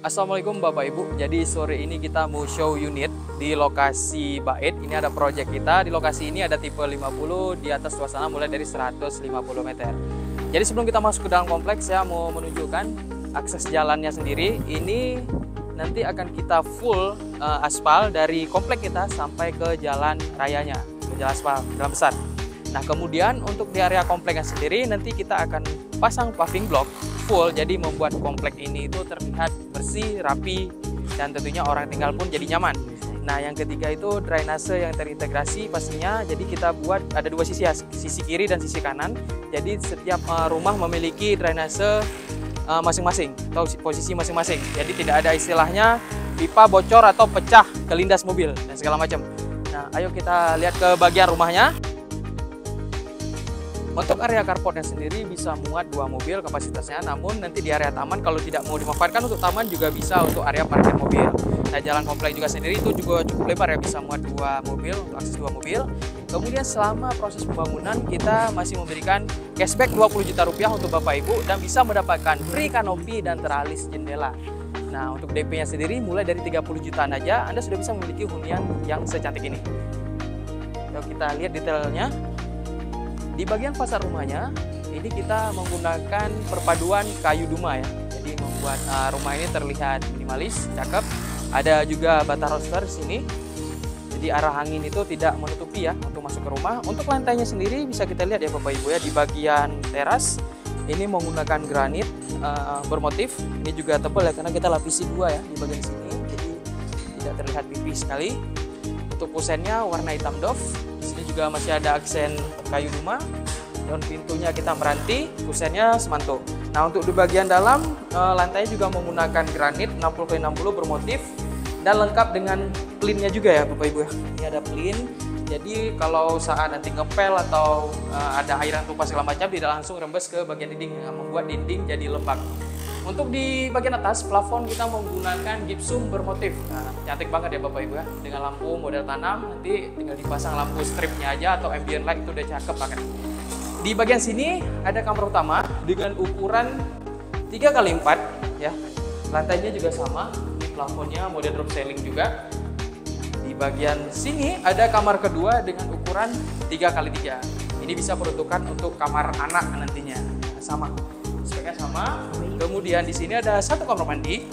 Assalamualaikum Bapak Ibu. Jadi sore ini kita mau show unit di lokasi Bait. Ini ada project kita. Di lokasi ini ada tipe 50 di atas suasana mulai dari 150 meter. Jadi sebelum kita masuk ke dalam kompleks, saya mau menunjukkan akses jalannya sendiri. Ini nanti akan kita full aspal dari komplek kita sampai ke jalan rayanya, ke jalan aspal, jalan besar. Nah kemudian untuk di area kompleknya sendiri nanti kita akan pasang paving block full, jadi membuat komplek ini itu terlihat bersih, rapi, dan tentunya orang tinggal pun jadi nyaman. Nah yang ketiga itu drainase yang terintegrasi pastinya, jadi kita buat ada dua sisi, sisi kiri dan sisi kanan. Jadi setiap rumah memiliki drainase masing-masing atau posisi masing-masing, jadi tidak ada istilahnya pipa bocor atau pecah kelindas mobil dan segala macam. Nah ayo kita lihat ke bagian rumahnya. Untuk area carportnya sendiri bisa muat 2 mobil kapasitasnya, namun nanti di area taman kalau tidak mau dimanfaatkan untuk taman juga bisa untuk area parkir mobil. Nah jalan komplek juga sendiri itu juga cukup lebar ya, bisa muat 2 mobil untuk akses 2 mobil. Kemudian selama proses pembangunan kita masih memberikan cashback 20 juta rupiah untuk Bapak Ibu dan bisa mendapatkan free kanopi dan teralis jendela. Nah untuk DP-nya sendiri mulai dari 30 jutaan aja Anda sudah bisa memiliki hunian yang secantik ini. Yuk kita lihat detailnya. Di bagian fasad rumahnya, ini kita menggunakan perpaduan kayu duma ya. Jadi membuat rumah ini terlihat minimalis, cakep. Ada juga bata roster sini. Jadi arah angin itu tidak menutupi ya untuk masuk ke rumah. Untuk lantainya sendiri bisa kita lihat ya Bapak Ibu ya, di bagian teras ini menggunakan granit bermotif. Ini juga tebal ya karena kita lapisi 2 ya di bagian sini. Jadi tidak terlihat pipih sekali. Untuk kusennya warna hitam doff. Di sini juga masih ada aksen kayu duma. Daun pintunya kita meranti, kusennya semanto. Nah untuk di bagian dalam lantainya juga menggunakan granit 60x60 bermotif dan lengkap dengan plinnya juga ya Bapak Ibu ya. Ini ada plin. Jadi kalau saat nanti ngepel atau ada air yang tumpah segala macam tidak langsung rembes ke bagian dinding, membuat dinding jadi lembab. Untuk di bagian atas plafon kita menggunakan gipsum bermotif. Nah, cantik banget ya Bapak Ibu ya. Dengan lampu model tanam, nanti tinggal dipasang lampu stripnya aja atau ambient light itu udah cakep banget. Di bagian sini ada kamar utama dengan ukuran 3x4 ya. Lantainya juga sama, di plafonnya model drop ceiling juga. Di bagian sini ada kamar kedua dengan ukuran 3x3. Ini bisa peruntukan untuk kamar anak nantinya. Sama. Speknya sama. Kemudian di sini ada 1 kamar mandi.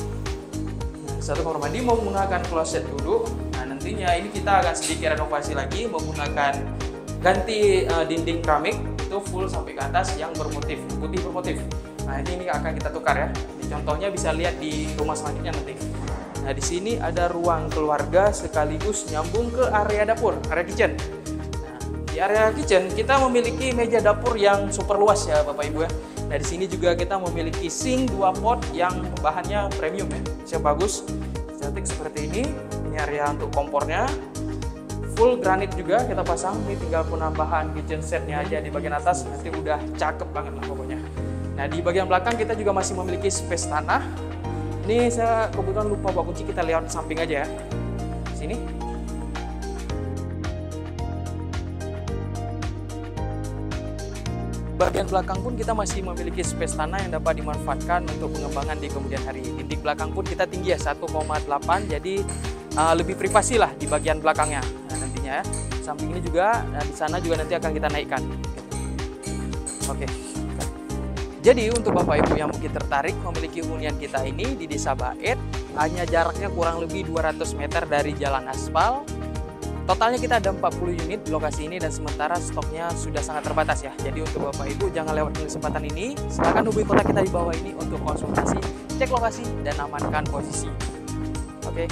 Nah, 1 kamar mandi menggunakan kloset duduk. Nah, nantinya ini kita akan sedikit renovasi lagi menggunakan ganti dinding keramik itu full sampai ke atas yang bermotif, putih bermotif. Nah, ini akan kita tukar ya. Contohnya bisa lihat di rumah selanjutnya nanti. Nah, di sini ada ruang keluarga sekaligus nyambung ke area dapur, area kitchen. Nah, di area kitchen kita memiliki meja dapur yang super luas ya Bapak Ibu ya. Nah di sini juga kita memiliki sink 2 pot yang bahannya premium ya, siap bagus, cantik seperti ini. Ini area untuk kompornya, full granit juga kita pasang. Ini tinggal penambahan kitchen setnya aja di bagian atas, nanti udah cakep banget lah pokoknya. Nah di bagian belakang kita juga masih memiliki space tanah. Ini saya kebetulan lupa bawa kunci, kita lihat samping aja ya. Sini. Bagian belakang pun kita masih memiliki space tanah yang dapat dimanfaatkan untuk pengembangan di kemudian hari. Dinding belakang pun kita tinggi ya 1,8, jadi lebih privasi lah di bagian belakangnya. Nah, nantinya ya. Samping ini juga, nah, di sana juga nanti akan kita naikkan. Oke. Jadi untuk Bapak Ibu yang mungkin tertarik memiliki hunian kita ini di Desa Bait, hanya jaraknya kurang lebih 200 meter dari jalan aspal. Totalnya kita ada 40 unit di lokasi ini dan sementara stoknya sudah sangat terbatas ya. Jadi untuk Bapak Ibu jangan lewatkan kesempatan ini. Silakan hubungi kontak kita di bawah ini untuk konsultasi, cek lokasi dan amankan posisi. Oke.